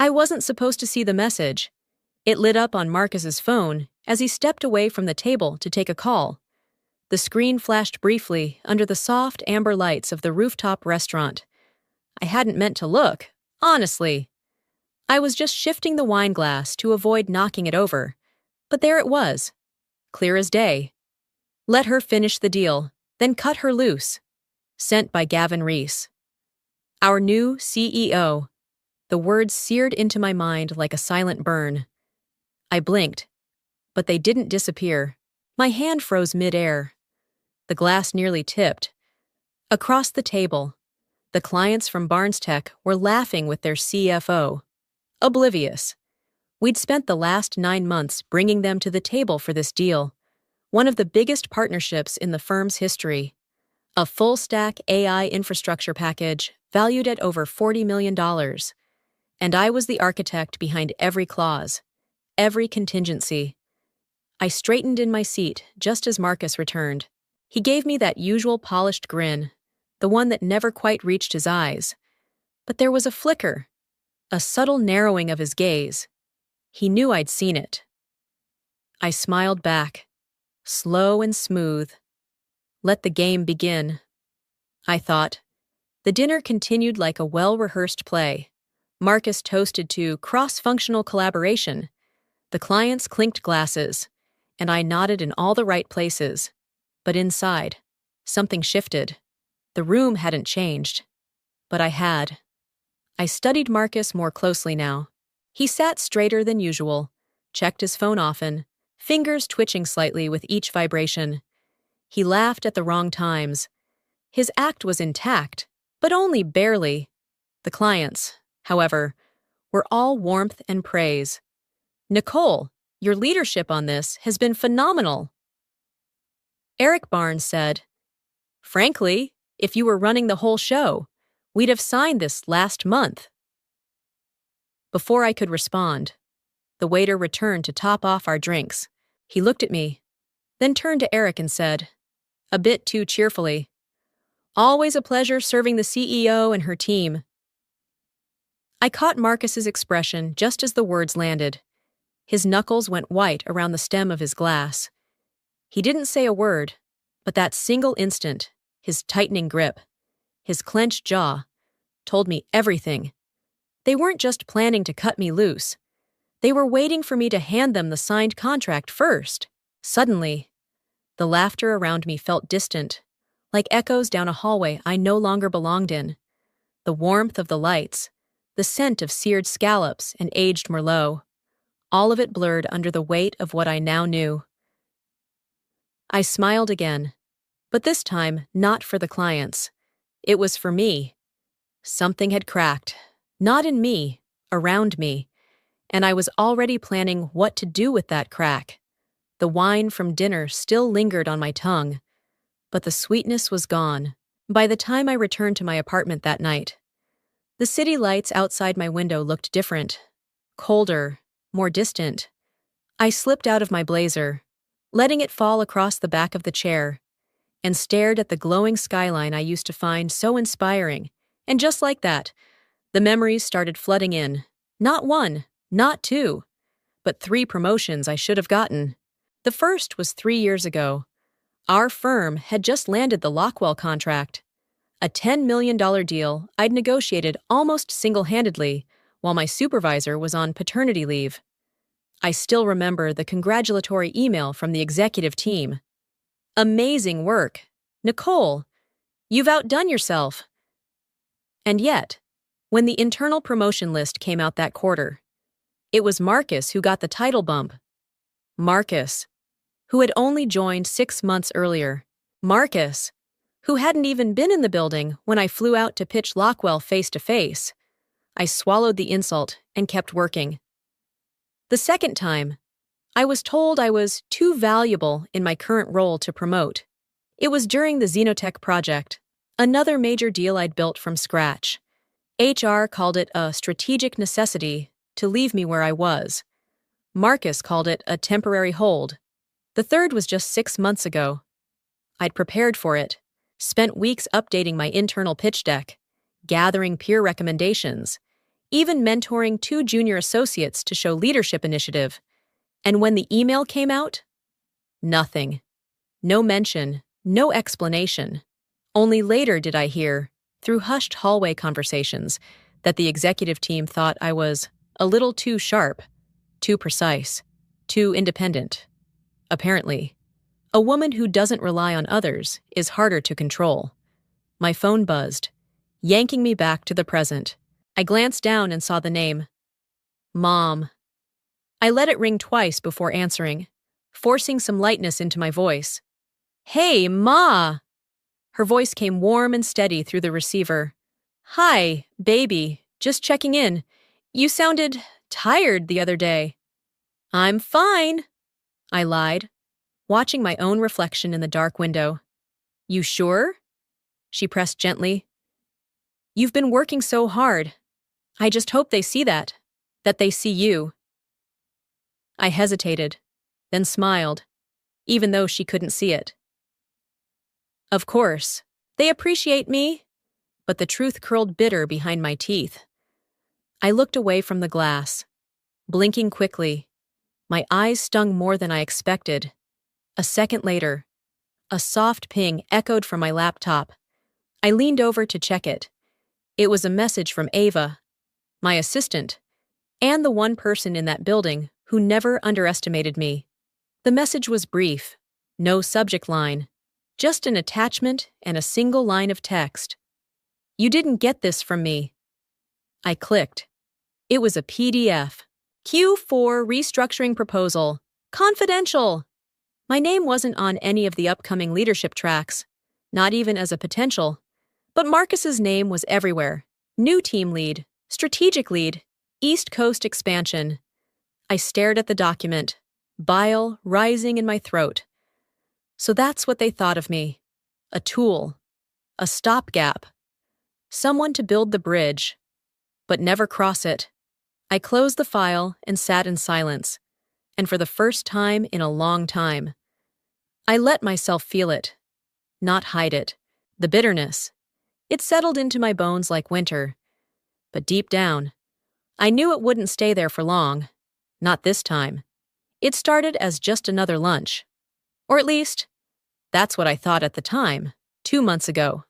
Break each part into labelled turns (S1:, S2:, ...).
S1: I wasn't supposed to see the message. It lit up on Marcus's phone as he stepped away from the table to take a call. The screen flashed briefly under the soft amber lights of the rooftop restaurant. I hadn't meant to look, honestly. I was just shifting the wine glass to avoid knocking it over. But there it was, clear as day. Let her finish the deal, then cut her loose. Sent by Gavin Reese. Our new CEO. The words seared into my mind like a silent burn. I blinked, but they didn't disappear. My hand froze mid-air. The glass nearly tipped. Across the table, the clients from Barnes Tech were laughing with their CFO. Oblivious. We'd spent the last 9 months bringing them to the table for this deal, one of the biggest partnerships in the firm's history. A full-stack AI infrastructure package valued at over $40 million. And I was the architect behind every clause, every contingency. I straightened in my seat just as Marcus returned. He gave me that usual polished grin, the one that never quite reached his eyes. But there was a flicker, a subtle narrowing of his gaze. He knew I'd seen it. I smiled back, slow and smooth. Let the game begin, I thought. The dinner continued like a well-rehearsed play. Marcus toasted to cross-functional collaboration. The clients clinked glasses, and I nodded in all the right places. But inside, something shifted. The room hadn't changed, but I had. I studied Marcus more closely now. He sat straighter than usual, checked his phone often, fingers twitching slightly with each vibration. He laughed at the wrong times. His act was intact, but only barely. The clients, however, were all warmth and praise. "Nicole, your leadership on this has been phenomenal." Eric Barnes said, "Frankly, if you were running the whole show, we'd have signed this last month." Before I could respond, the waiter returned to top off our drinks. He looked at me, then turned to Eric and said, a bit too cheerfully, "Always a pleasure serving the CEO and her team." I caught Marcus's expression just as the words landed. His knuckles went white around the stem of his glass. He didn't say a word, but that single instant, his tightening grip, his clenched jaw, told me everything. They weren't just planning to cut me loose. They were waiting for me to hand them the signed contract first. Suddenly, the laughter around me felt distant, like echoes down a hallway I no longer belonged in. The warmth of the lights, the scent of seared scallops and aged Merlot, all of it blurred under the weight of what I now knew. I smiled again, but this time not for the clients. It was for me. Something had cracked, not in me, around me, and I was already planning what to do with that crack. The wine from dinner still lingered on my tongue, but the sweetness was gone by the time I returned to my apartment that night. The city lights outside my window looked different, colder, more distant. I slipped out of my blazer, letting it fall across the back of the chair, and stared at the glowing skyline I used to find so inspiring. And just like that, the memories started flooding in. Not one, not two, but 3 promotions I should have gotten. The first was 3 years ago. Our firm had just landed the Lockwell contract, a $10 million deal I'd negotiated almost single-handedly while my supervisor was on paternity leave. I still remember the congratulatory email from the executive team. "Amazing work. Nicole, you've outdone yourself." And yet, when the internal promotion list came out that quarter, it was Marcus who got the title bump. Marcus, who had only joined 6 months earlier. Marcus, who hadn't even been in the building when I flew out to pitch Lockwell face-to-face. I swallowed the insult and kept working. The second time, I was told I was too valuable in my current role to promote. It was during the Xenotech project, another major deal I'd built from scratch. HR called it a strategic necessity to leave me where I was. Marcus called it a temporary hold. The third was just 6 months ago. I'd prepared for it, spent weeks updating my internal pitch deck, gathering peer recommendations, even mentoring 2 junior associates to show leadership initiative. And when the email came out, nothing. No mention, no explanation. Only later did I hear, through hushed hallway conversations, that the executive team thought I was a little too sharp, too precise, too independent. Apparently, a woman who doesn't rely on others is harder to control. My phone buzzed, yanking me back to the present. I glanced down and saw the name. Mom. I let it ring twice before answering, forcing some lightness into my voice. Hey, Ma! Her voice came warm and steady through the receiver. Hi, baby. Just checking in. You sounded tired the other day. I'm fine, I lied, watching my own reflection in the dark window. You sure? She pressed gently. You've been working so hard. I just hope they see that they see you. I hesitated, then smiled, even though she couldn't see it. Of course, they appreciate me, but the truth curled bitter behind my teeth. I looked away from the glass, blinking quickly. My eyes stung more than I expected. A second later, a soft ping echoed from my laptop. I leaned over to check it. It was a message from Ava, my assistant, and the one person in that building who never underestimated me. The message was brief, no subject line, just an attachment and a single line of text. You didn't get this from me. I clicked. It was a PDF. Q4 restructuring proposal. Confidential. My name wasn't on any of the upcoming leadership tracks, not even as a potential. But Marcus's name was everywhere. New team lead, strategic lead, East Coast expansion. I stared at the document, bile rising in my throat. So that's what they thought of me. A tool. A stopgap. Someone to build the bridge, but never cross it. I closed the file and sat in silence, and for the first time in a long time. I let myself feel it, not hide it. The bitterness. It settled into my bones like winter. But deep down, I knew it wouldn't stay there for long. Not this time. It started as just another lunch. Or at least, that's what I thought at the time, 2 months ago.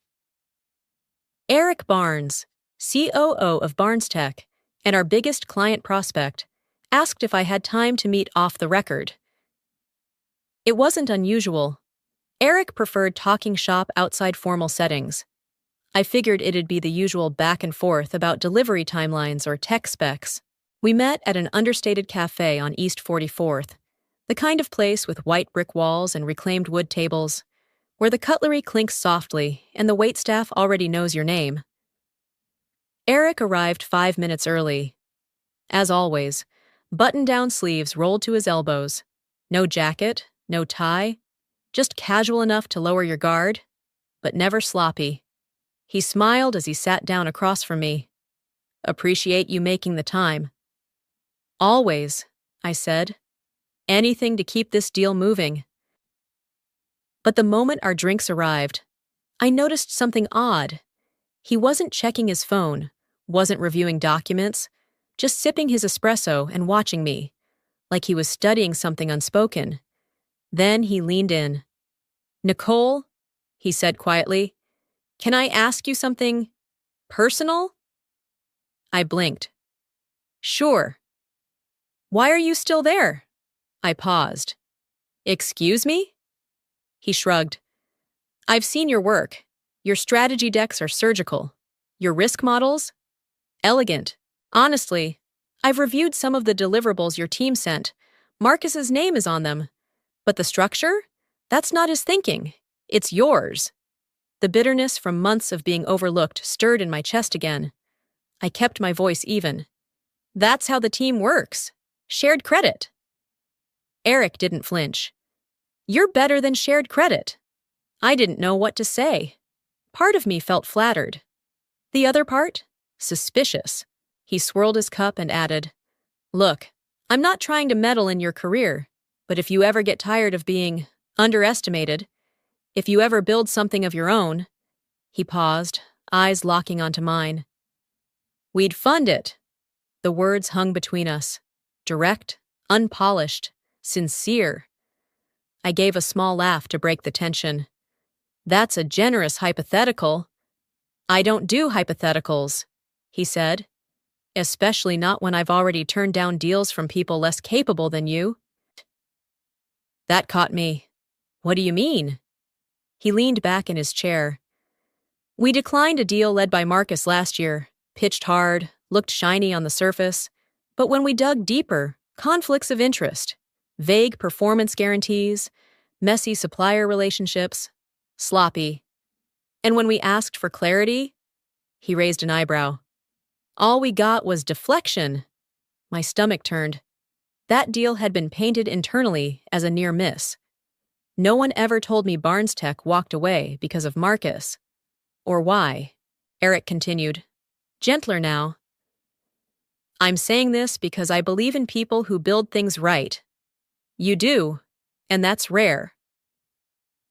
S1: Eric Barnes, COO of Barnes Tech, and our biggest client prospect, asked if I had time to meet off the record. It wasn't unusual. Eric preferred talking shop outside formal settings. I figured it'd be the usual back and forth about delivery timelines or tech specs. We met at an understated cafe on East 44th, the kind of place with white brick walls and reclaimed wood tables, where the cutlery clinks softly and the waitstaff already knows your name. Eric arrived 5 minutes early. As always, button-down sleeves rolled to his elbows. No jacket, no tie, just casual enough to lower your guard, but never sloppy. He smiled as he sat down across from me. Appreciate you making the time. Always, I said. Anything to keep this deal moving. But the moment our drinks arrived, I noticed something odd. He wasn't checking his phone, wasn't reviewing documents, just sipping his espresso and watching me, like he was studying something unspoken. Then he leaned in. Nicole, he said quietly, can I ask you something personal? I blinked. Sure. Why are you still there? I paused. Excuse me? He shrugged. I've seen your work. Your strategy decks are surgical. Your risk models? Elegant. Honestly, I've reviewed some of the deliverables your team sent. Marcus's name is on them. But the structure? That's not his thinking. It's yours. The bitterness from months of being overlooked stirred in my chest again. I kept my voice even. That's how the team works. Shared credit. Eric didn't flinch. You're better than shared credit. I didn't know what to say. Part of me felt flattered. The other part? Suspicious. He swirled his cup and added, Look, I'm not trying to meddle in your career, but if you ever get tired of being underestimated, if you ever build something of your own, he paused, eyes locking onto mine. We'd fund it, The words hung between us. Direct, unpolished, sincere. I gave a small laugh to break the tension. That's a generous hypothetical. I don't do hypotheticals, he said. Especially not when I've already turned down deals from people less capable than you. That caught me. What do you mean? He leaned back in his chair. We declined a deal led by Marcus last year, pitched hard, looked shiny on the surface, but when we dug deeper, conflicts of interest, vague performance guarantees, messy supplier relationships, sloppy. And when we asked for clarity, he raised an eyebrow. All we got was deflection. My stomach turned. That deal had been painted internally as a near miss. No one ever told me Barnes Tech walked away because of Marcus. Or why? Eric continued. Gentler now. I'm saying this because I believe in people who build things right. You do, and that's rare.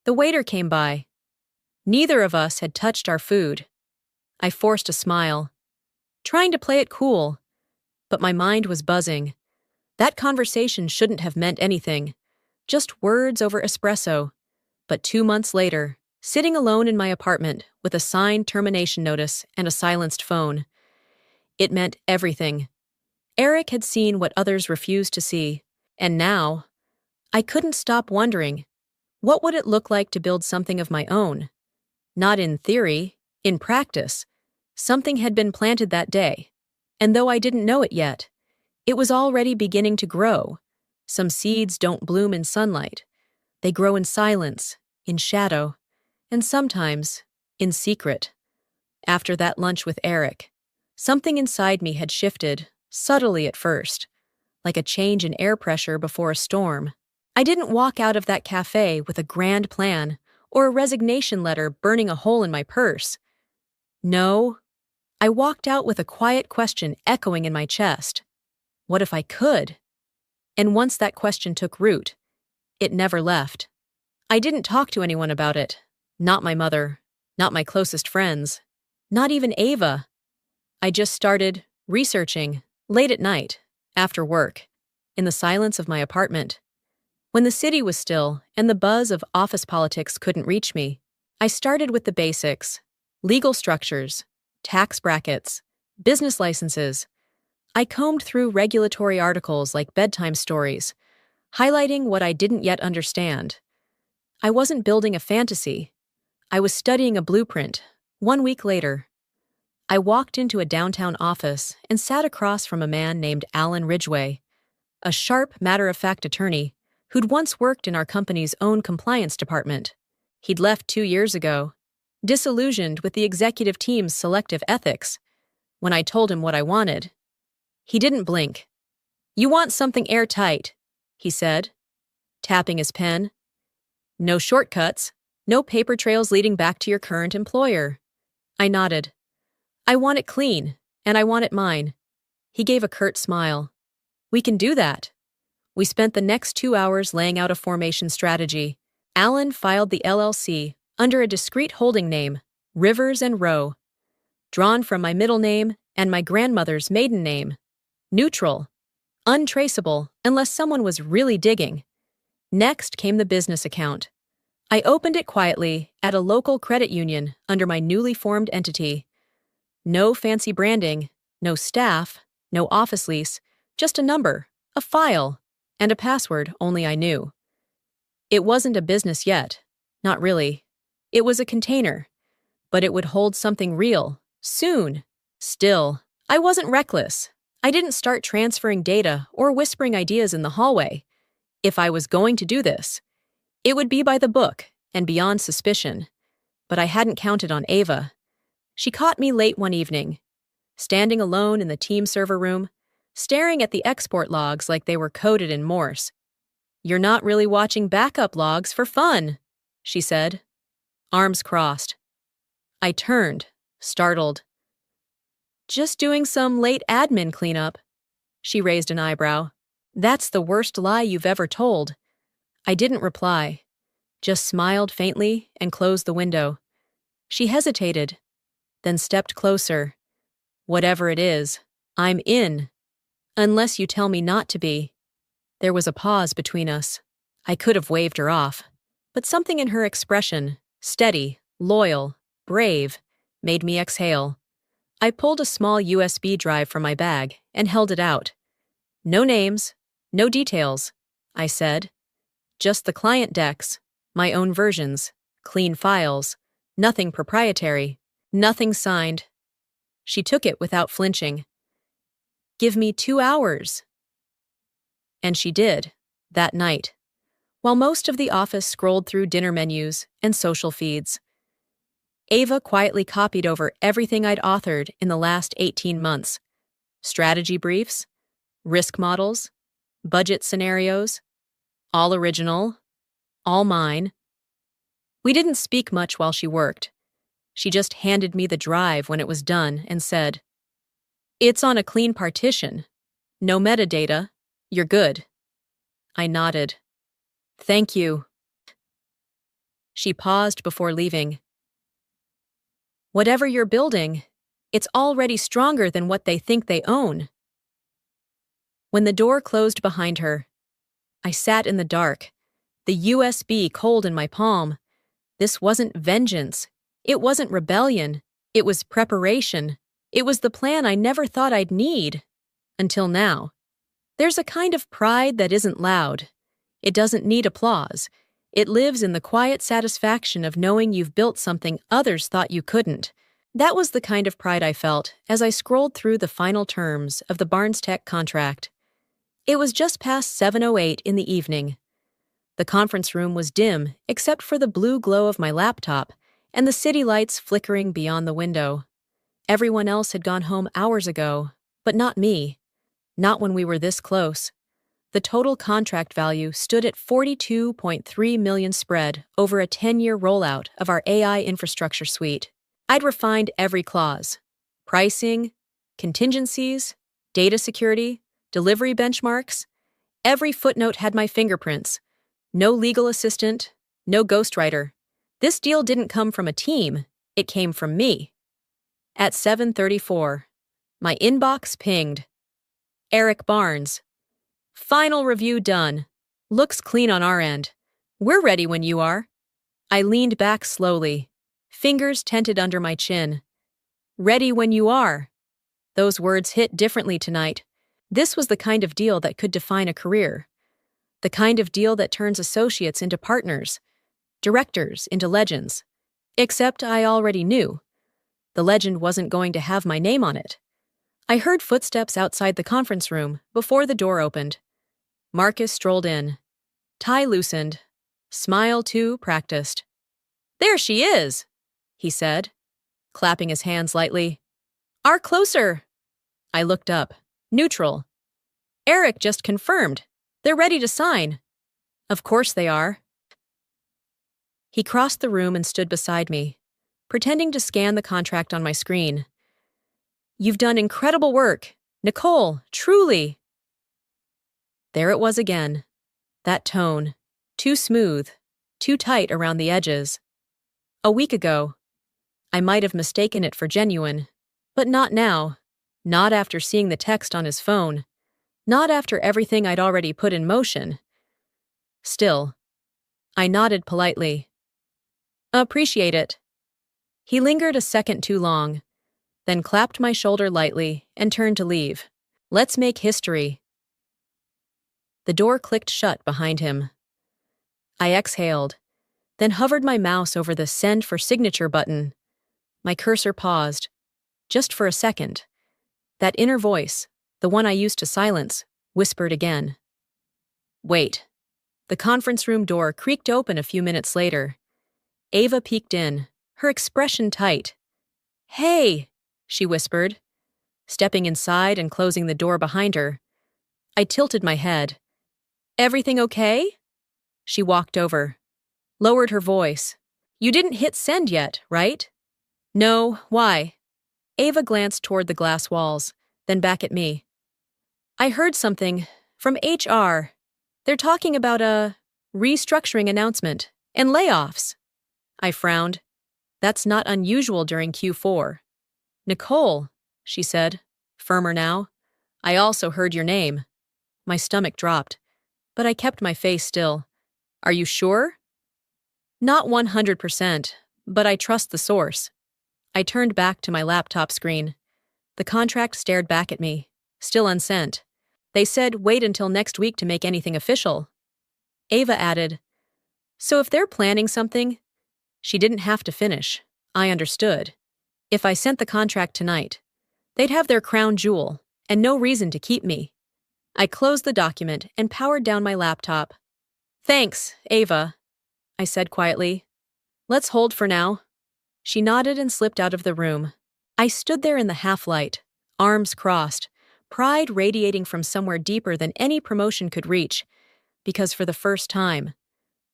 S1: The waiter came by. Neither of us had touched our food. I forced a smile, trying to play it cool, but my mind was buzzing. That conversation shouldn't have meant anything, just words over espresso. But 2 months later, sitting alone in my apartment with a signed termination notice and a silenced phone, it meant everything. Eric had seen what others refused to see, and now, I couldn't stop wondering, what would it look like to build something of my own? Not in theory, in practice. Something had been planted that day, and though I didn't know it yet, it was already beginning to grow. Some seeds don't bloom in sunlight. They grow in silence, in shadow, and sometimes in secret. After that lunch with Eric, something inside me had shifted, subtly at first, like a change in air pressure before a storm. I didn't walk out of that cafe with a grand plan or a resignation letter burning a hole in my purse. No, I walked out with a quiet question echoing in my chest. What if I could? And once that question took root, it never left. I didn't talk to anyone about it. Not my mother, not my closest friends, not even Ava. I just started researching, late at night, after work, in the silence of my apartment. When the city was still and the buzz of office politics couldn't reach me, I started with the basics: legal structures, tax brackets, business licenses. I combed through regulatory articles like bedtime stories, highlighting what I didn't yet understand. I wasn't building a fantasy. I was studying a blueprint. 1 week later, I walked into a downtown office and sat across from a man named Alan Ridgway, a sharp, matter-of-fact attorney who'd once worked in our company's own compliance department. He'd left 2 years ago, disillusioned with the executive team's selective ethics. When I told him what I wanted, he didn't blink. You want something airtight, he said, tapping his pen. No shortcuts, no paper trails leading back to your current employer. I nodded. I want it clean, and I want it mine. He gave a curt smile. We can do that. We spent the next 2 hours laying out a formation strategy. Alan filed the LLC under a discreet holding name, Rivers and Row, drawn from my middle name and my grandmother's maiden name. Neutral, untraceable unless someone was really digging. Next came the business account. I opened it quietly at a local credit union under my newly formed entity. No fancy branding, no staff, no office lease, just a number, a file, and a password only I knew. It wasn't a business yet, not really. It was a container, but it would hold something real, soon. Still, I wasn't reckless. I didn't start transferring data or whispering ideas in the hallway. If I was going to do this, it would be by the book and beyond suspicion. But I hadn't counted on Ava. She caught me late one evening, standing alone in the team server room, staring at the export logs like they were coded in Morse. You're not really watching backup logs for fun, she said, arms crossed. I turned, startled. Just doing some late admin cleanup. She raised an eyebrow. That's the worst lie you've ever told. I didn't reply, just smiled faintly and closed the window. She hesitated, then stepped closer. Whatever it is, I'm in, Unless you tell me not to be. There was a pause between us. I could have waved her off, but something in her expression, steady, loyal, brave, made me exhale. I pulled a small USB drive from my bag and held it out. No names, no details, I said. Just the client decks, my own versions, clean files, nothing proprietary, nothing signed. She took it without flinching. Give me 2 hours. And she did, that night, while most of the office scrolled through dinner menus and social feeds. Ava quietly copied over everything I'd authored in the last 18 months. Strategy briefs, risk models, budget scenarios, all original, all mine. We didn't speak much while she worked. She just handed me the drive when it was done and said, "It's on a clean partition. No metadata. You're good." I nodded. "Thank you." She paused before leaving. "Whatever you're building, it's already stronger than what they think they own." When the door closed behind her, I sat in the dark, the USB cold in my palm. This wasn't vengeance. It wasn't rebellion. It was preparation. It was the plan I never thought I'd need. Until now. There's a kind of pride that isn't loud. It doesn't need applause. It lives in the quiet satisfaction of knowing you've built something others thought you couldn't. That was the kind of pride I felt as I scrolled through the final terms of the Barnes Tech contract. It was just past 7:08 in the evening. The conference room was dim except for the blue glow of my laptop and the city lights flickering beyond the window. Everyone else had gone home hours ago, but not me. Not when we were this close. The total contract value stood at $42.3 million spread over a 10-year rollout of our AI infrastructure suite. I'd refined every clause. Pricing, contingencies, data security, delivery benchmarks. Every footnote had my fingerprints. No legal assistant, no ghostwriter. This deal didn't come from a team, it came from me. At 7:34, my inbox pinged. Eric Barnes. Final review done. Looks clean on our end. We're ready when you are. I leaned back slowly, fingers tented under my chin. Ready when you are. Those words hit differently tonight. This was the kind of deal that could define a career. The kind of deal that turns associates into partners, directors into legends. Except I already knew. The legend wasn't going to have my name on it. I heard footsteps outside the conference room before the door opened. Marcus strolled in. Tie loosened. Smile, too, practiced. "There she is," he said, clapping his hands lightly. "Are closer." I looked up. Neutral. "Eric just confirmed. They're ready to sign." "Of course they are." He crossed the room and stood beside me, pretending to scan the contract on my screen. "You've done incredible work, Nicole, truly." There it was again. That tone, too smooth, too tight around the edges. A week ago, I might have mistaken it for genuine, but not now. Not after seeing the text on his phone. Not after everything I'd already put in motion. Still, I nodded politely. "Appreciate it." He lingered a second too long, then clapped my shoulder lightly and turned to leave. "Let's make history." The door clicked shut behind him. I exhaled, then hovered my mouse over the Send for Signature button. My cursor paused, just for a second. That inner voice, the one I used to silence, whispered again. "Wait." The conference room door creaked open a few minutes later. Ava peeked in, her expression tight. "Hey," she whispered, stepping inside and closing the door behind her. I tilted my head. "Everything okay?" She walked over, lowered her voice. "You didn't hit send yet, right?" "No, why?" Ava glanced toward the glass walls, then back at me. "I heard something from HR. They're talking about a restructuring announcement and layoffs." I frowned. "That's not unusual during Q4. "Nicole," she said, firmer now, I also heard your name. My stomach dropped, but I kept my face still. Are you sure? Not 100%, but I trust the source. I turned back to my laptop screen. The contract stared back at me, still unsent. They said wait until next week to make anything official. Ava added, so if they're planning something, she didn't have to finish. I understood. If I sent the contract tonight, they'd have their crown jewel and no reason to keep me. I closed the document and powered down my laptop. Thanks, Ava, I said quietly. Let's hold for now. She nodded and slipped out of the room. I stood there in the half-light, arms crossed, pride radiating from somewhere deeper than any promotion could reach, because for the first time,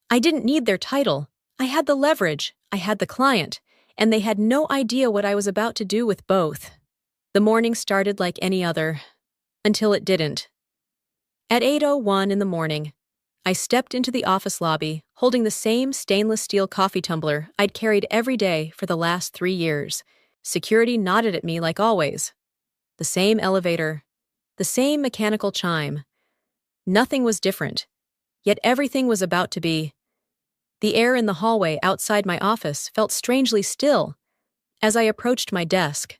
S1: I didn't need their title. I had the leverage, I had the client, and they had no idea what I was about to do with both. The morning started like any other, until it didn't. At 8:01 in the morning, I stepped into the office lobby, holding the same stainless steel coffee tumbler I'd carried every day for the last 3 years. Security nodded at me like always. The same elevator, the same mechanical chime. Nothing was different, yet everything was about to be. The air in the hallway outside my office felt strangely still. As I approached my desk,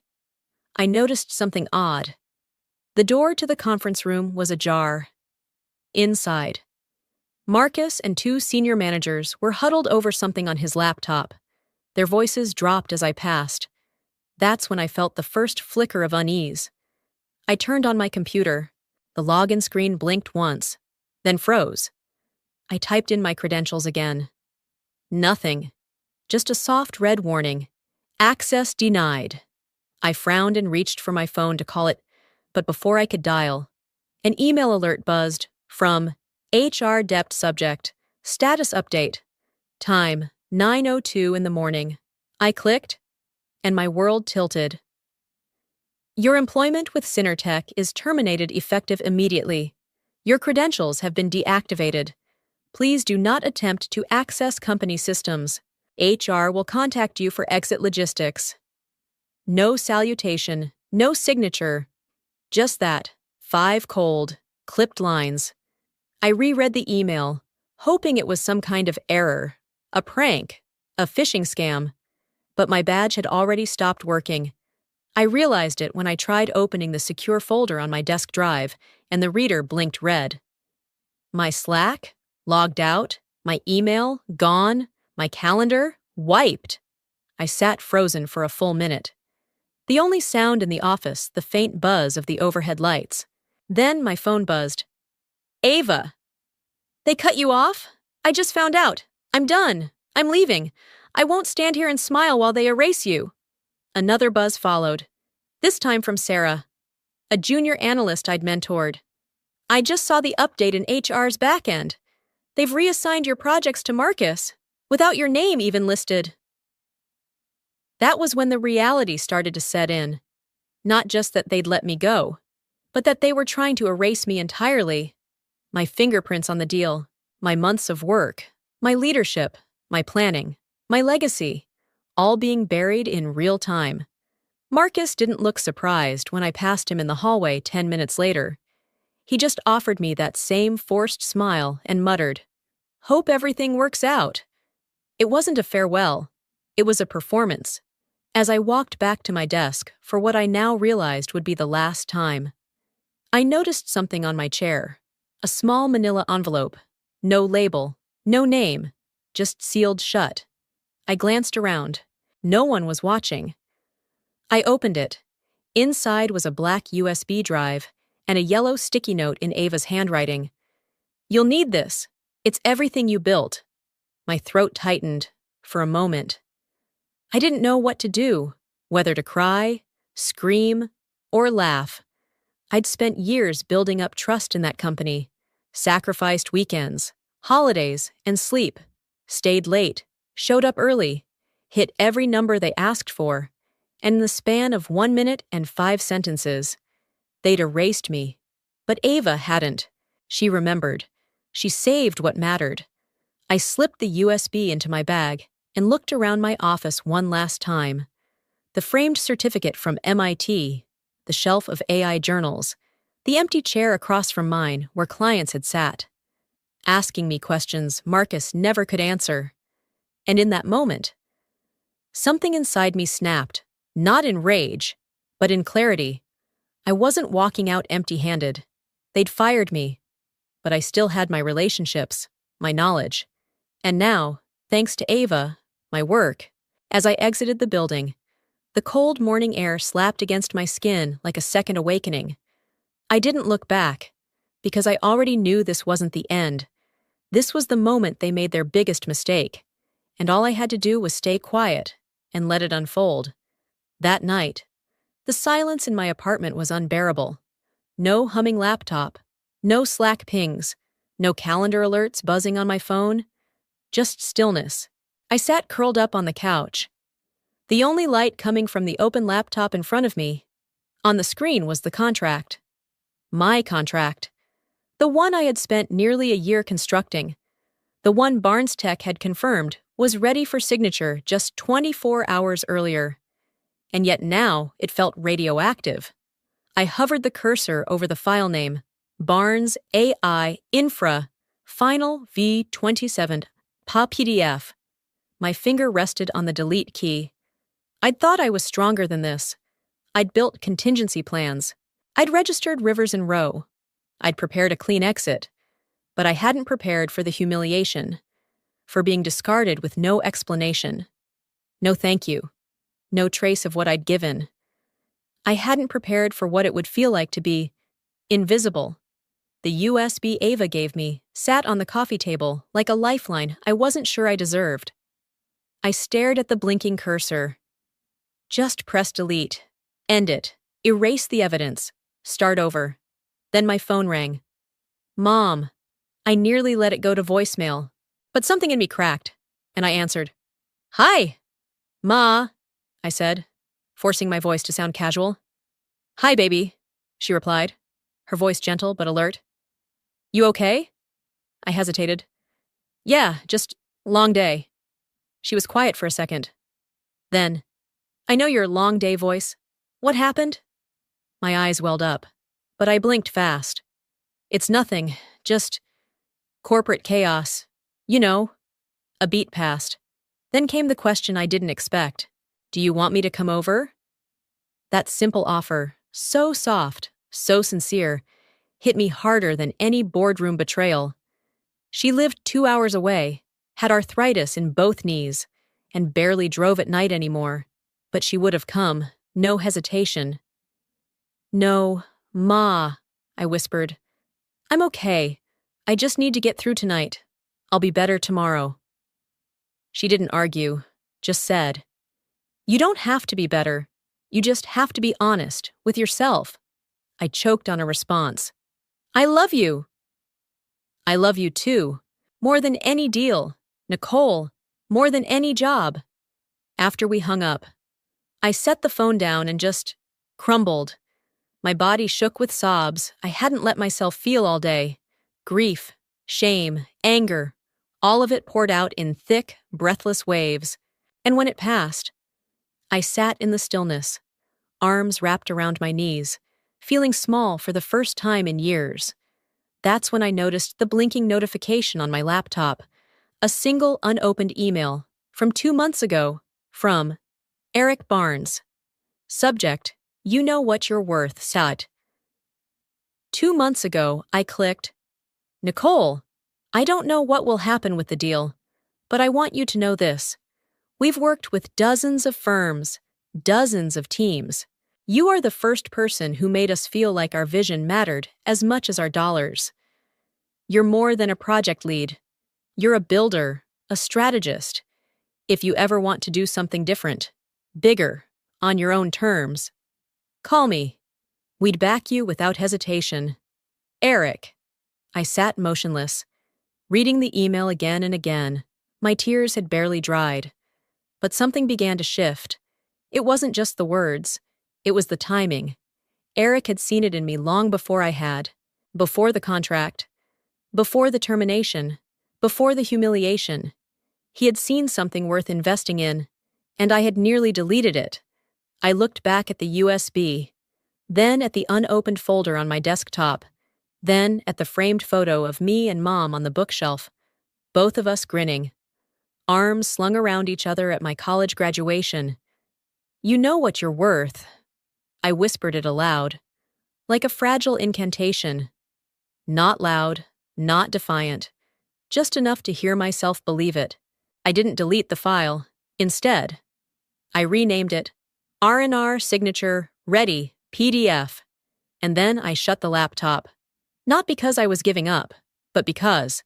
S1: I noticed something odd. The door to the conference room was ajar. Inside, Marcus and 2 senior managers were huddled over something on his laptop. Their voices dropped as I passed. That's when I felt the first flicker of unease. I turned on my computer. The login screen blinked once, then froze. I typed in my credentials again. Nothing. Just a soft red warning. Access denied. I frowned and reached for my phone to call it, but before I could dial, an email alert buzzed from HR Dept Subject, Status Update. Time, 9:02 in the morning. I clicked, and my world tilted. Your employment with Synertech is terminated effective immediately. Your credentials have been deactivated. Please do not attempt to access company systems. HR will contact you for exit logistics. No salutation, no signature. Just that, 5 cold, clipped lines. I reread the email, hoping it was some kind of error, a prank, a phishing scam. But my badge had already stopped working. I realized it when I tried opening the secure folder on my desk drive, and the reader blinked red. My Slack? Logged out? My email? Gone? My calendar? Wiped! I sat frozen for a full minute. The only sound in the office, the faint buzz of the overhead lights. Then my phone buzzed. Ava! They cut you off? I just found out. I'm done. I'm leaving. I won't stand here and smile while they erase you. Another buzz followed, this time from Sarah, a junior analyst I'd mentored. I just saw the update in HR's backend. They've reassigned your projects to Marcus, without your name even listed. That was when the reality started to set in. Not just that they'd let me go, but that they were trying to erase me entirely. My fingerprints on the deal, my months of work, my leadership, my planning, my legacy, all being buried in real time. Marcus didn't look surprised when I passed him in the hallway 10 minutes later. He just offered me that same forced smile and muttered, "Hope everything works out." It wasn't a farewell. It was a performance. As I walked back to my desk for what I now realized would be the last time, I noticed something on my chair. A small manila envelope. No label, no name, just sealed shut. I glanced around. No one was watching. I opened it. Inside was a black USB drive and a yellow sticky note in Ava's handwriting. "You'll need this. It's everything you built." My throat tightened for a moment. I didn't know what to do, whether to cry, scream, or laugh. I'd spent years building up trust in that company, sacrificed weekends, holidays, and sleep, stayed late, showed up early, hit every number they asked for, and in the span of 1 minute and 5 sentences, they'd erased me. But Ava hadn't. She remembered. She saved what mattered. I slipped the USB into my bag and looked around my office one last time. The framed certificate from MIT, the shelf of AI journals, The empty chair across from mine, where clients had sat, asking me questions Marcus never could answer. And in that moment, something inside me snapped, not in rage, but in clarity. I wasn't walking out empty-handed. They'd fired me, but I still had my relationships, my knowledge. And now, thanks to Ava, my work, as I exited the building, the cold morning air slapped against my skin like a second awakening. I didn't look back, because I already knew this wasn't the end. This was the moment they made their biggest mistake, and all I had to do was stay quiet and let it unfold. That night, the silence in my apartment was unbearable. No humming laptop, no Slack pings, no calendar alerts buzzing on my phone, just stillness. I sat curled up on the couch. The only light coming from the open laptop in front of me. On the screen was the contract. My contract. The one I had spent nearly a year constructing. The one Barnes Tech had confirmed was ready for signature just 24 hours earlier. And yet now it felt radioactive. I hovered the cursor over the file name, Barnes AI Infra, Final V27, PA PDF. My finger rested on the delete key. I'd thought I was stronger than this. I'd built contingency plans. I'd registered Rivers and Row. I'd prepared a clean exit. But I hadn't prepared for the humiliation, for being discarded with no explanation. No thank you. No trace of what I'd given. I hadn't prepared for what it would feel like to be invisible. The USB Ava gave me sat on the coffee table like a lifeline I wasn't sure I deserved. I stared at the blinking cursor. Just press delete. End it. Erase the evidence. Start over. Then my phone rang. Mom. I nearly let it go to voicemail, but something in me cracked, and I answered. Hi. Ma, I said, forcing my voice to sound casual. Hi, baby, she replied, her voice gentle but alert. You okay? I hesitated. Yeah, just long day. She was quiet for a second. Then, I know your long day voice. What happened? My eyes welled up, but I blinked fast. It's nothing, just corporate chaos. You know. A beat passed. Then came the question I didn't expect. Do you want me to come over? That simple offer, so soft, so sincere, hit me harder than any boardroom betrayal. She lived 2 hours away, had arthritis in both knees, and barely drove at night anymore. But she would have come, no hesitation. No, Ma, I whispered. I'm okay. I just need to get through tonight. I'll be better tomorrow. She didn't argue, just said, You don't have to be better. You just have to be honest with yourself. I choked on a response. I love you. I love you too. More than any deal. Nicole, more than any job. After we hung up, I set the phone down and just crumbled. My body shook with sobs I hadn't let myself feel all day. Grief, shame, anger, all of it poured out in thick, breathless waves. And when it passed, I sat in the stillness, arms wrapped around my knees, feeling small for the first time in years. That's when I noticed the blinking notification on my laptop, a single unopened email from 2 months ago, from Eric Barnes. Subject, You know what you're worth, Sat. 2 months ago, I clicked, Nicole, I don't know what will happen with the deal, but I want you to know this. We've worked with dozens of firms, dozens of teams. You are the first person who made us feel like our vision mattered as much as our dollars. You're more than a project lead. You're a builder, a strategist. If you ever want to do something different, bigger, on your own terms, call me. We'd back you without hesitation. Eric. I sat motionless, reading the email again and again. My tears had barely dried. But something began to shift. It wasn't just the words. It was the timing. Eric had seen it in me long before I had. Before the contract. Before the termination. Before the humiliation. He had seen something worth investing in, and I had nearly deleted it. I looked back at the USB. then at the unopened folder on my desktop, then at the framed photo of me and Mom on the bookshelf, both of us grinning, arms slung around each other at my college graduation. "You know what you're worth." I whispered it aloud, like a fragile incantation. Not loud, not defiant, just enough to hear myself believe it. I didn't delete the file. Instead, I renamed it R&R Signature Ready PDF, and then I shut the laptop. Not because I was giving up, but because,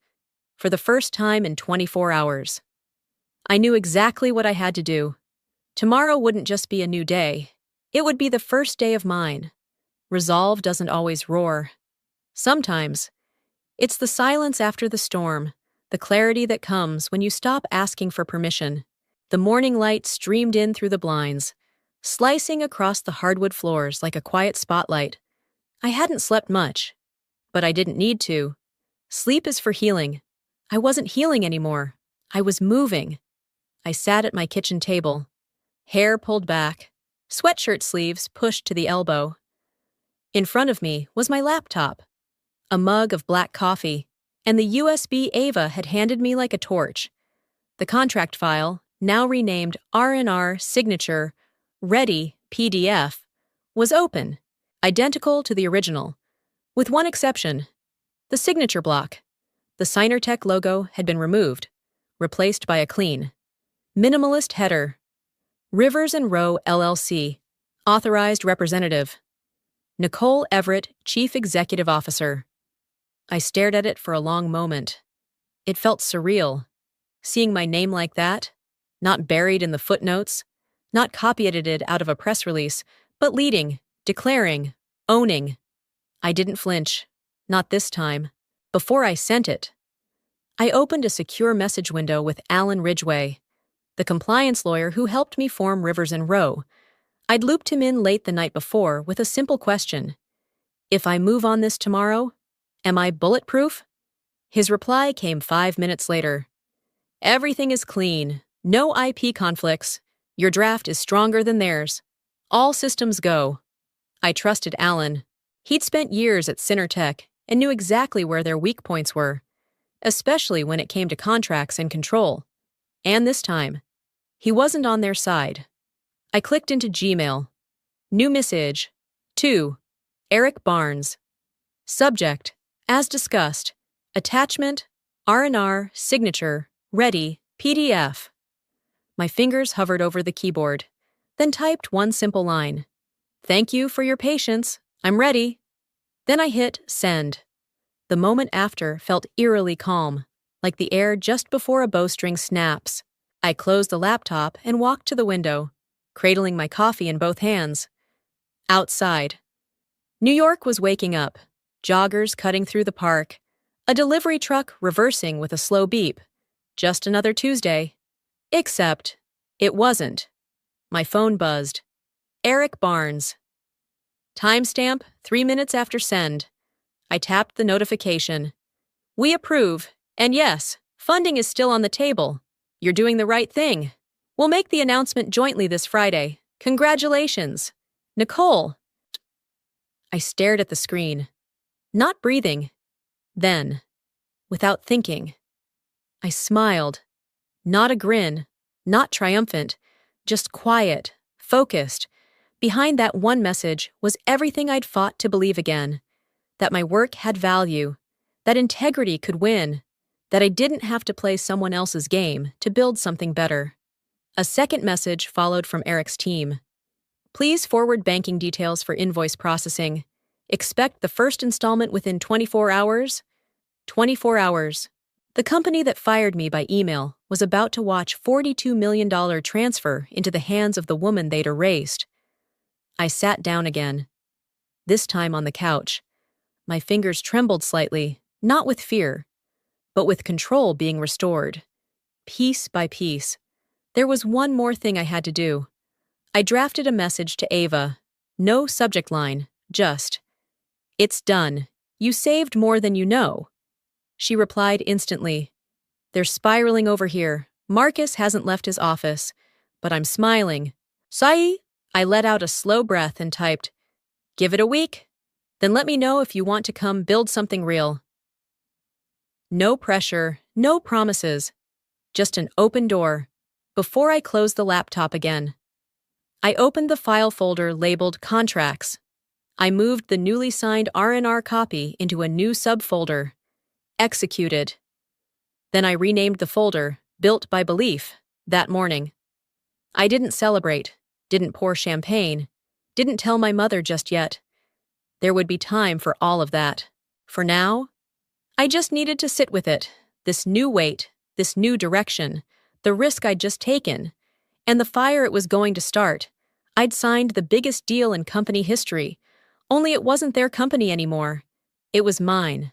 S1: for the first time in 24 hours, I knew exactly what I had to do. Tomorrow wouldn't just be a new day. It would be the first day of mine. Resolve doesn't always roar. Sometimes, it's the silence after the storm, the clarity that comes when you stop asking for permission. The morning light streamed in through the blinds, slicing across the hardwood floors like a quiet spotlight. I hadn't slept much, but I didn't need to. Sleep is for healing. I wasn't healing anymore. I was moving. I sat at my kitchen table, hair pulled back, sweatshirt sleeves pushed to the elbow. In front of me was my laptop, a mug of black coffee, and the USB Ava had handed me like a torch. The contract file, now renamed R&R Signature Ready PDF, was open, identical to the original, with one exception: the signature block. The SignerTech logo had been removed, replaced by a clean, minimalist header. Rivers and Row LLC, Authorized Representative. Nicole Everett, Chief Executive Officer. I stared at it for a long moment. It felt surreal. Seeing my name like that, not buried in the footnotes, not copy-edited out of a press release, but leading, declaring, owning. I didn't flinch. Not this time. Before I sent it, I opened a secure message window with Alan Ridgway, the compliance lawyer who helped me form Rivers and Row. I'd looped him in late the night before with a simple question: if I move on this tomorrow, am I bulletproof? His reply came 5 minutes later. Everything is clean. No IP conflicts. Your draft is stronger than theirs. All systems go. I trusted Alan. He'd spent years at SignerTech and knew exactly where their weak points were, especially when it came to contracts and control. And this time, he wasn't on their side. I clicked into Gmail. New message. To Eric Barnes. Subject: as discussed. Attachment: R&R Signature Ready PDF. My fingers hovered over the keyboard, then typed one simple line: "Thank you for your patience. I'm ready." Then I hit send. The moment after felt eerily calm, like the air just before a bowstring snaps. I closed the laptop and walked to the window, cradling my coffee in both hands. Outside, New York was waking up, joggers cutting through the park, a delivery truck reversing with a slow beep. Just another Tuesday. Except, it wasn't. My phone buzzed. Eric Barnes. Timestamp 3 minutes after send. I tapped the notification. We approve, and yes, funding is still on the table. You're doing the right thing. We'll make the announcement jointly this Friday. Congratulations. Nicole. I stared at the screen, not breathing. Then, without thinking, I smiled. Not a grin, not triumphant, just quiet, focused. Behind that one message was everything I'd fought to believe again: that my work had value, that integrity could win, that I didn't have to play someone else's game to build something better. A second message followed from Eric's team. Please forward banking details for invoice processing. Expect the first installment within 24 hours. 24 hours. The company that fired me by email was about to watch $42 million transfer into the hands of the woman they'd erased. I sat down again, this time on the couch. My fingers trembled slightly, not with fear, but with control being restored. Piece by piece. There was one more thing I had to do. I drafted a message to Ava. No subject line, just, "It's done. You saved more than you know." She replied instantly. "They're spiraling over here. Marcus hasn't left his office, but I'm smiling." Sai. I let out a slow breath and typed, Give it a week? Then let me know if you want to come build something real. No pressure, no promises. Just an open door. Before I closed the laptop again, I opened the file folder labeled Contracts. I moved the newly signed R&R copy into a new subfolder, Executed. Then I renamed the folder, Built by Belief, that morning. I didn't celebrate, didn't pour champagne, didn't tell my mother just yet. There would be time for all of that. For now, I just needed to sit with it, this new weight, this new direction, the risk I'd just taken, and the fire it was going to start. I'd signed the biggest deal in company history, only it wasn't their company anymore. It was mine.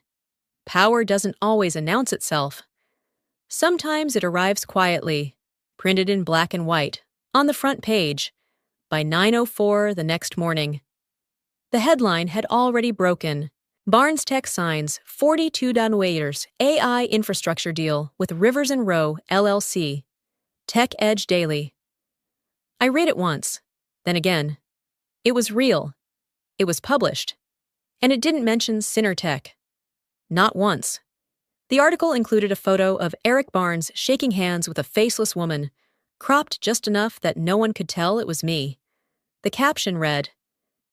S1: Power doesn't always announce itself. Sometimes it arrives quietly, printed in black and white, on the front page, by 9:04 the next morning. The headline had already broken. Barnes Tech signs $42 AI infrastructure deal with Rivers and Row LLC. Tech Edge Daily. I read it once, then again. It was real. It was published. And it didn't mention Synertech. Not once. The article included a photo of Eric Barnes shaking hands with a faceless woman, cropped just enough that no one could tell it was me. The caption read,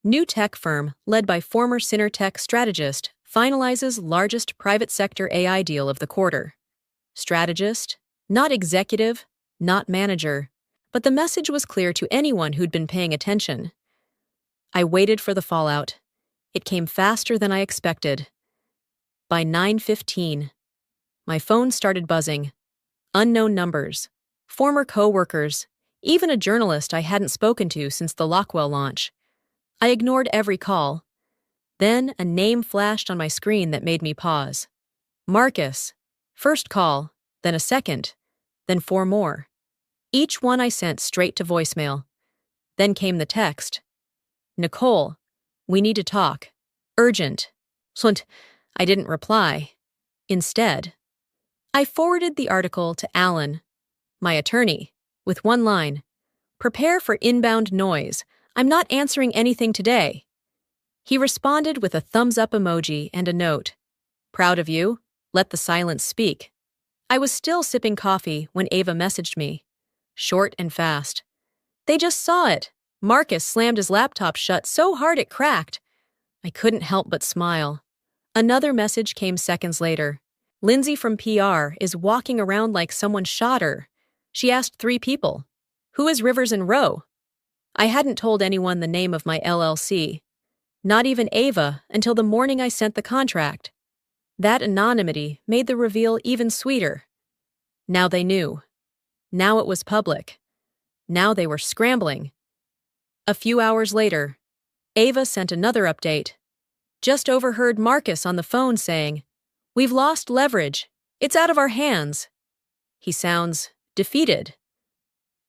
S1: New tech firm, led by former Synertech strategist, finalizes largest private sector AI deal of the quarter. Strategist, not executive, not manager, but the message was clear to anyone who'd been paying attention. I waited for the fallout. It came faster than I expected. By 9:15, my phone started buzzing. Unknown numbers, former co-workers, even a journalist I hadn't spoken to since the Lockwell launch. I ignored every call. Then a name flashed on my screen that made me pause. Marcus. First call, then a second, then 4 more. Each one I sent straight to voicemail. Then came the text. Nicole, we need to talk. Urgent. I didn't reply. Instead, I forwarded the article to Alan, my attorney, with one line. Prepare for inbound noise. I'm not answering anything today. He responded with a thumbs-up emoji and a note. Proud of you. Let the silence speak. I was still sipping coffee when Ava messaged me. Short and fast. They just saw it. Marcus slammed his laptop shut so hard it cracked. I couldn't help but smile. Another message came seconds later. Lindsay from PR is walking around like someone shot her. She asked 3 people. Who is Rivers and Row? I hadn't told anyone the name of my LLC. Not even Ava until the morning I sent the contract. That anonymity made the reveal even sweeter. Now they knew. Now it was public. Now they were scrambling. A few hours later, Ava sent another update. Just overheard Marcus on the phone saying, We've lost leverage. It's out of our hands. He sounds defeated.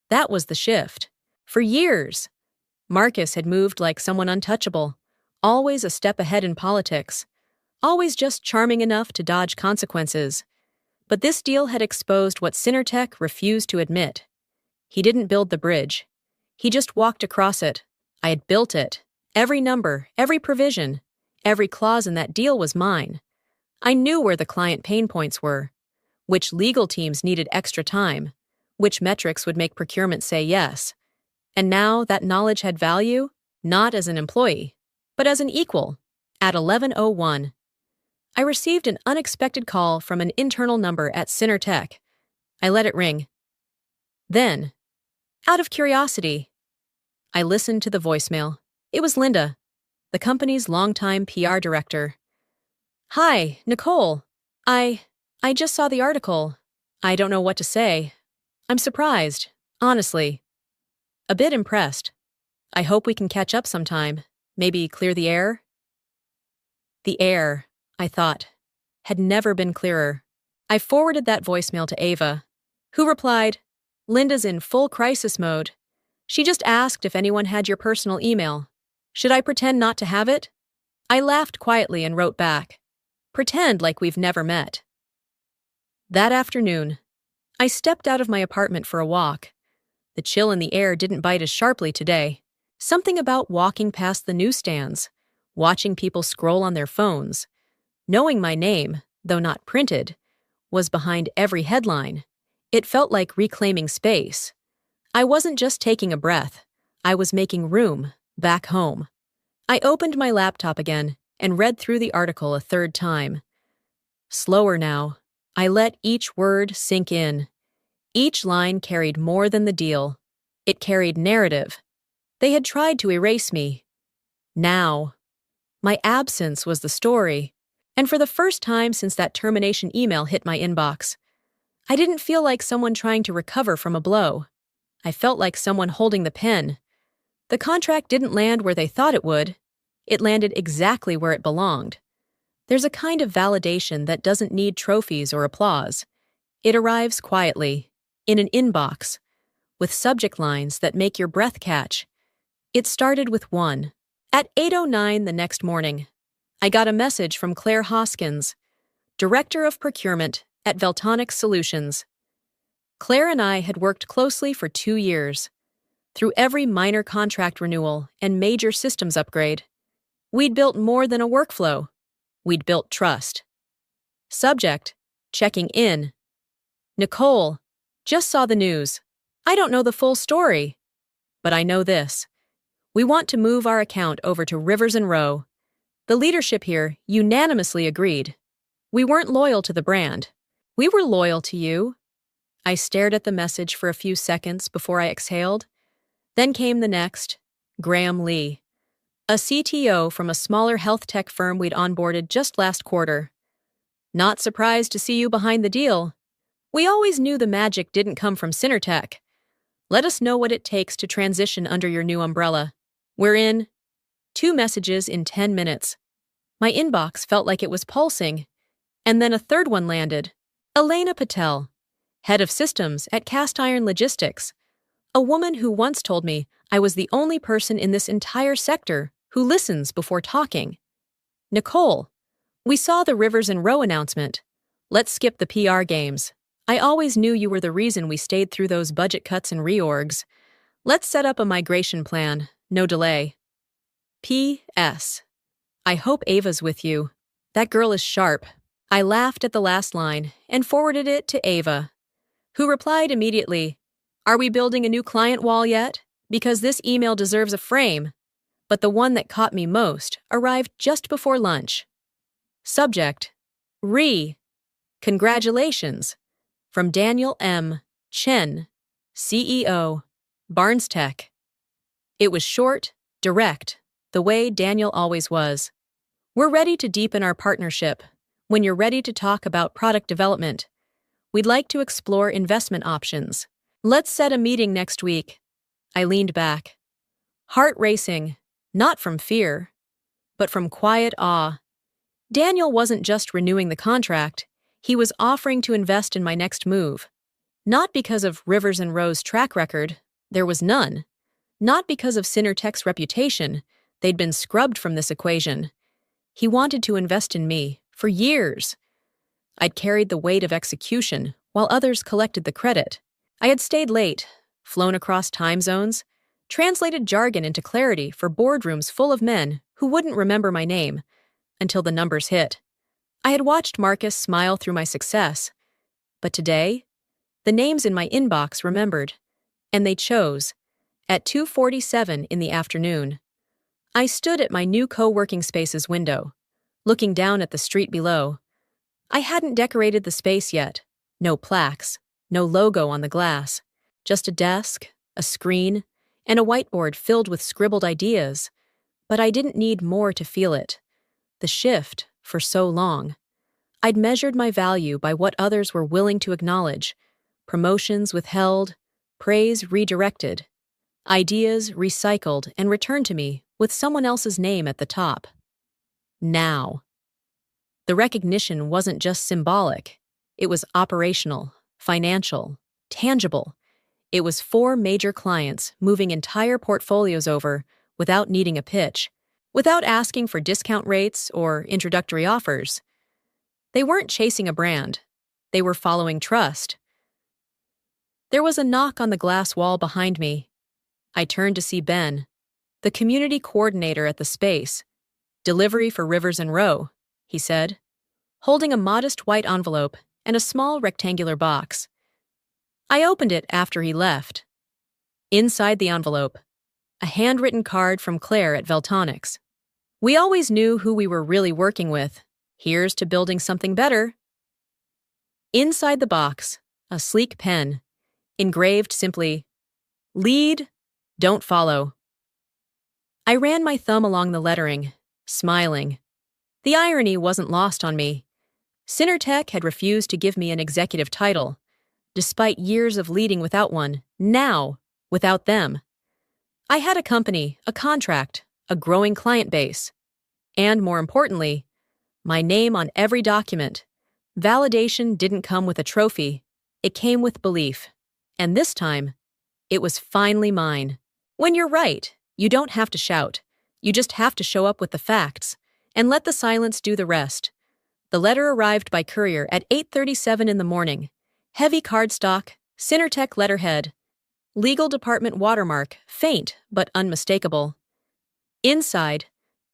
S1: That was the shift. For years, Marcus had moved like someone untouchable, always a step ahead in politics, always just charming enough to dodge consequences. But this deal had exposed what Synertech refused to admit. He didn't build the bridge. He just walked across it. I had built it. Every number, every provision, every clause in that deal was mine. I knew where the client pain points were, which legal teams needed extra time, which metrics would make procurement say yes. And now that knowledge had value, not as an employee, but as an equal. At 11:01, I received an unexpected call from an internal number at Synertech. I let it ring. Then, out of curiosity, I listened to the voicemail. It was Linda, the company's longtime PR director. Hi, Nicole. I just saw the article. I don't know what to say. I'm surprised, honestly. A bit impressed. I hope we can catch up sometime. Maybe clear the air? The air, I thought, had never been clearer. I forwarded that voicemail to Ava, who replied, Linda's in full crisis mode. She just asked if anyone had your personal email. Should I pretend not to have it? I laughed quietly and wrote back, pretend like we've never met. That afternoon, I stepped out of my apartment for a walk. The chill in the air didn't bite as sharply today. Something about walking past the newsstands, watching people scroll on their phones, knowing my name, though not printed, was behind every headline. It felt like reclaiming space. I wasn't just taking a breath. I was making room back home. I opened my laptop again and read through the article a third time. Slower now, I let each word sink in. Each line carried more than the deal. It carried narrative. They had tried to erase me. Now, my absence was the story. And for the first time since that termination email hit my inbox, I didn't feel like someone trying to recover from a blow. I felt like someone holding the pen. The contract didn't land where they thought it would. It landed exactly where it belonged. There's a kind of validation that doesn't need trophies or applause. It arrives quietly, in an inbox, with subject lines that make your breath catch. It started with one. At 8:09 the next morning, I got a message from Claire Hoskins, Director of Procurement at Veltonic Solutions. Claire and I had worked closely for 2 years. Through every minor contract renewal and major systems upgrade, we'd built more than a workflow. We'd built trust. Subject, checking in. Nicole, just saw the news. I don't know the full story, but I know this. We want to move our account over to Rivers and Row. The leadership here unanimously agreed. We weren't loyal to the brand. We were loyal to you. I stared at the message for a few seconds before I exhaled. Then came the next, Graham Lee, a CTO from a smaller health tech firm we'd onboarded just last quarter. Not surprised to see you behind the deal. We always knew the magic didn't come from Synertech. Let us know what it takes to transition under your new umbrella. We're in. 2 messages in 10 minutes. My inbox felt like it was pulsing. And then a third one landed. Elena Patel, head of systems at Cast Iron Logistics, a woman who once told me I was the only person in this entire sector who listens before talking. Nicole, we saw the Rivers and Row announcement. Let's skip the PR games. I always knew you were the reason we stayed through those budget cuts and reorgs. Let's set up a migration plan. No delay. P.S. I hope Ava's with you. That girl is sharp. I laughed at the last line and forwarded it to Ava, who replied immediately, Are we building a new client wall yet? Because this email deserves a frame. But the one that caught me most arrived just before lunch. Subject, Congratulations. From Daniel M. Chen, CEO, Barnes Tech. It was short, direct, the way Daniel always was. We're ready to deepen our partnership. When you're ready to talk about product development, we'd like to explore investment options. Let's set a meeting next week. I leaned back. Heart racing, not from fear, but from quiet awe. Daniel wasn't just renewing the contract, he was offering to invest in my next move. Not because of Rivers and Row's track record, there was none. Not because of Synertech's reputation, they'd been scrubbed from this equation. He wanted to invest in me, for years. I'd carried the weight of execution, while others collected the credit. I had stayed late, flown across time zones, translated jargon into clarity for boardrooms full of men who wouldn't remember my name until the numbers hit. I had watched Marcus smile through my success. But today, the names in my inbox remembered, and they chose. At 2:47 in the afternoon, I stood at my new co-working space's window, looking down at the street below. I hadn't decorated the space yet. No plaques, no logo on the glass. Just a desk, a screen, and a whiteboard filled with scribbled ideas. But I didn't need more to feel it. The shift, for so long. I'd measured my value by what others were willing to acknowledge. Promotions withheld, praise redirected. Ideas recycled and returned to me with someone else's name at the top. Now. The recognition wasn't just symbolic. It was operational, financial, tangible. It was 4 major clients moving entire portfolios over without needing a pitch, without asking for discount rates or introductory offers. They weren't chasing a brand. They were following trust. There was a knock on the glass wall behind me. I turned to see Ben, the community coordinator at the space. "Delivery for Rivers and Row," he said, holding a modest white envelope and a small rectangular box. I opened it after he left. Inside the envelope, a handwritten card from Claire at Veltonics. "We always knew who we were really working with. Here's to building something better." Inside the box, a sleek pen, engraved simply, "Lead, don't follow." I ran my thumb along the lettering, smiling. The irony wasn't lost on me. Synertech had refused to give me an executive title, despite years of leading without one, now, without them. I had a company, a contract, a growing client base, and more importantly, my name on every document. Validation didn't come with a trophy, it came with belief. And this time, it was finally mine. When you're right, you don't have to shout. You just have to show up with the facts, and let the silence do the rest. The letter arrived by courier at 8:37 in the morning. Heavy cardstock, Synertech letterhead. Legal department watermark, faint but unmistakable. Inside,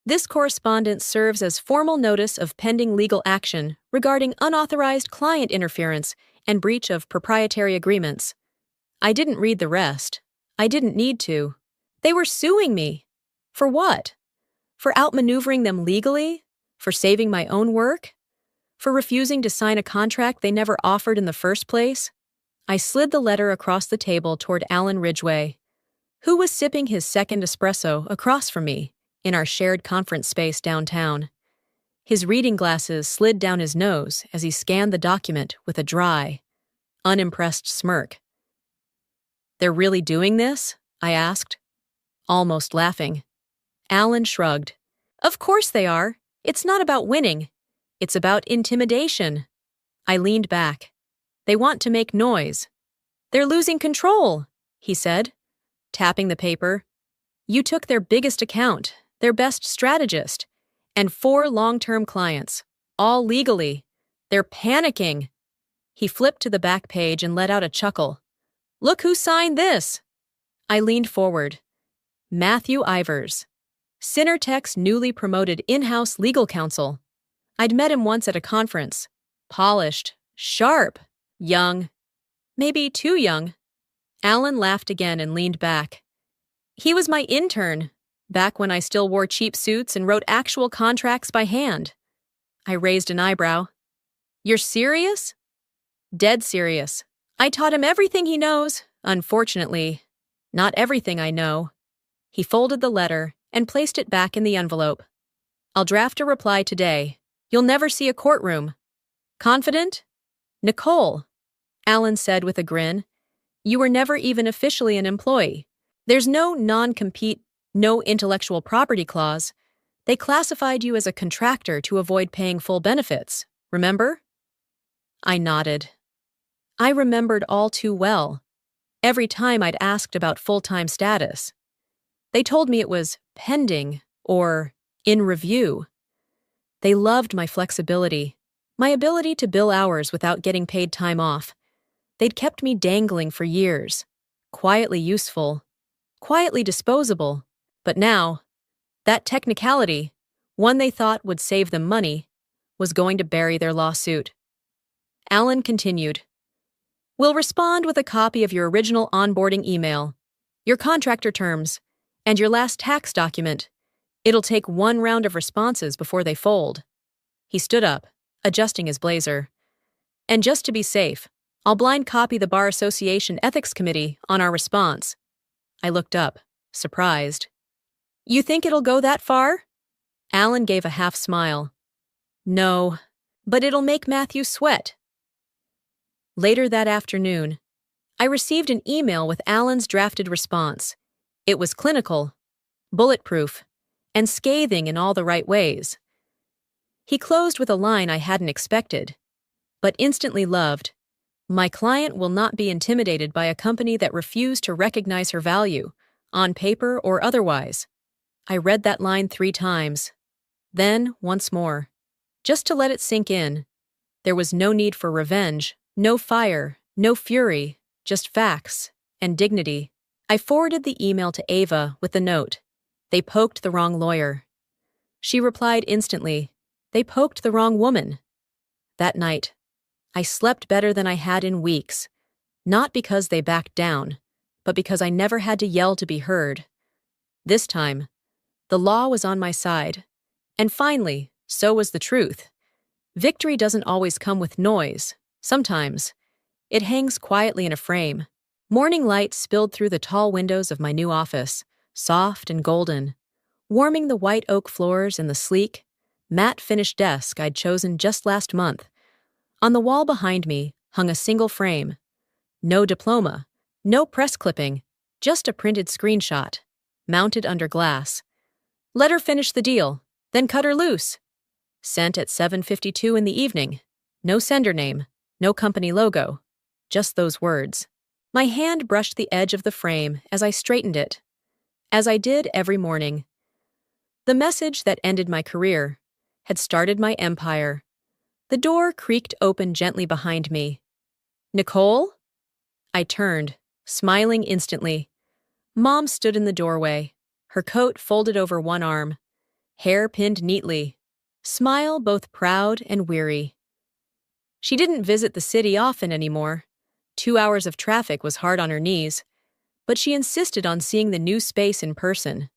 S1: this correspondence serves as formal notice of pending legal action regarding unauthorized client interference and breach of proprietary agreements. I didn't read the rest. I didn't need to. They were suing me. For what? For outmaneuvering them legally? For saving my own work? For refusing to sign a contract they never offered in the first place? I slid the letter across the table toward Alan Ridgway, who was sipping his second espresso across from me in our shared conference space downtown. His reading glasses slid down his nose as he scanned the document with a dry, unimpressed smirk. "They're really doing this?" I asked, almost laughing. Alan shrugged. "Of course they are. It's not about winning. It's about intimidation." I leaned back. "They want to make noise. They're losing control," he said, tapping the paper. "You took their biggest account, their best strategist, and 4 long-term clients, all legally. They're panicking." He flipped to the back page and let out a chuckle. "Look who signed this." I leaned forward. Matthew Ivers, Synertech's newly promoted in-house legal counsel. I'd met him once at a conference. Polished, sharp, young. Maybe too young. Alan laughed again and leaned back. "He was my intern, back when I still wore cheap suits and wrote actual contracts by hand." I raised an eyebrow. "You're serious?" "Dead serious. I taught him everything he knows. Unfortunately, not everything I know." He folded the letter and placed it back in the envelope. "I'll draft a reply today. You'll never see a courtroom." "Confident?" "Nicole," Alan said with a grin, "you were never even officially an employee. There's no non-compete, no intellectual property clause. They classified you as a contractor to avoid paying full benefits, remember?" I nodded. I remembered all too well. Every time I'd asked about full-time status. They told me it was pending or in review. They loved my flexibility, my ability to bill hours without getting paid time off. They'd kept me dangling for years, quietly useful, quietly disposable. But now, that technicality, one they thought would save them money, was going to bury their lawsuit. Alan continued. "We'll respond with a copy of your original onboarding email, your contractor terms, and your last tax document. It'll take 1 round of responses before they fold." He stood up, adjusting his blazer. "And just to be safe, I'll blind copy the Bar Association Ethics Committee on our response." I looked up, surprised. "You think it'll go that far?" Alan gave a half smile. "No, but it'll make Matthew sweat." Later that afternoon, I received an email with Alan's drafted response. It was clinical, bulletproof, and scathing in all the right ways. He closed with a line I hadn't expected, but instantly loved. "My client will not be intimidated by a company that refused to recognize her value, on paper or otherwise." I read that line 3 times, then once more, just to let it sink in. There was no need for revenge, no fire, no fury, just facts and dignity. I forwarded the email to Ava with the note. "They poked the wrong lawyer." She replied instantly, "They poked the wrong woman." That night, I slept better than I had in weeks, not because they backed down, but because I never had to yell to be heard. This time, the law was on my side. And finally, so was the truth. Victory doesn't always come with noise. Sometimes, it hangs quietly in a frame. Morning light spilled through the tall windows of my new office, soft and golden, warming the white oak floors and the sleek, matte-finished desk I'd chosen just last month. On the wall behind me hung a single frame. No diploma, no press clipping, just a printed screenshot, mounted under glass. "Let her finish the deal, then cut her loose." Sent at 7:52 in the evening. No sender name, no company logo, just those words. My hand brushed the edge of the frame as I straightened it, as I did every morning. The message that ended my career had started my empire. The door creaked open gently behind me. "Nicole?" I turned, smiling instantly. Mom stood in the doorway, her coat folded over one arm, hair pinned neatly, smile both proud and weary. She didn't visit the city often anymore. 2 hours of traffic was hard on her knees, but she insisted on seeing the new space in person.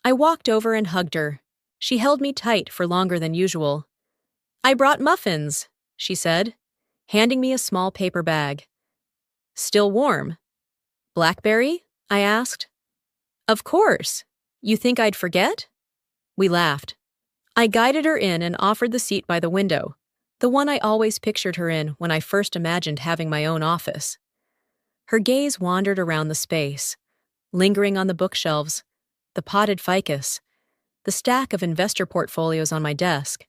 S1: I walked over and hugged her. She held me tight for longer than usual. "I brought muffins," she said, handing me a small paper bag. "Still warm." "Blackberry?" I asked. "Of course. You think I'd forget?" We laughed. I guided her in and offered the seat by the window, the one I always pictured her in when I first imagined having my own office. Her gaze wandered around the space, lingering on the bookshelves, the potted ficus, the stack of investor portfolios on my desk.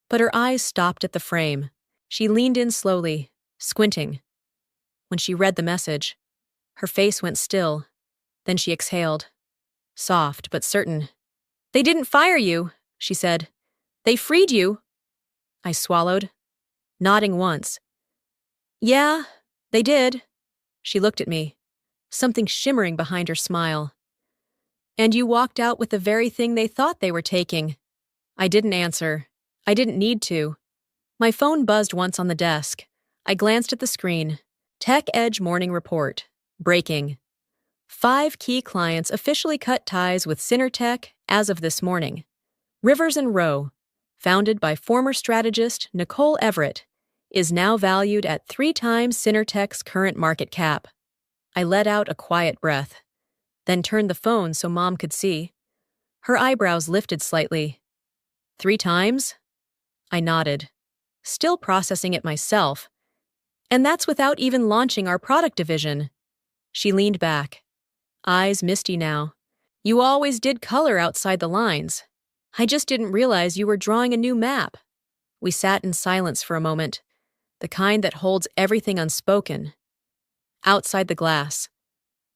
S1: But her eyes stopped at the frame. She leaned in slowly, squinting. When she read the message, her face went still. Then she exhaled, soft but certain. "They didn't fire you," she said. "They freed you." I swallowed, nodding once. "Yeah, they did." She looked at me, something shimmering behind her smile. "And you walked out with the very thing they thought they were taking." I didn't answer. I didn't need to. My phone buzzed once on the desk. I glanced at the screen. Tech Edge Morning Report. Breaking. 5 key clients officially cut ties with Synertech as of this morning. Rivers and Row, founded by former strategist Nicole Everett, is now valued at 3 times Synertech's current market cap. I let out a quiet breath, then turned the phone so Mom could see. Her eyebrows lifted slightly. 3 times? I nodded, still processing it myself. And that's without even launching our product division. She leaned back, eyes misty now. "You always did color outside the lines. I just didn't realize you were drawing a new map." We sat in silence for a moment, the kind that holds everything unspoken. Outside the glass,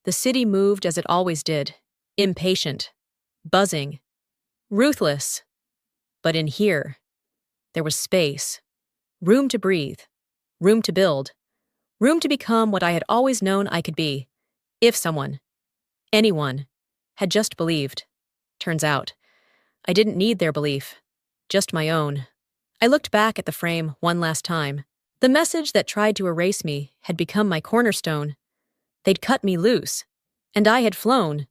S1: the city moved as it always did, impatient, buzzing, ruthless. But in here, there was space, room to breathe, room to build, room to become what I had always known I could be, if someone, anyone, had just believed. Turns out, I didn't need their belief, just my own. I looked back at the frame one last time. The message that tried to erase me had become my cornerstone. They'd cut me loose, and I had flown.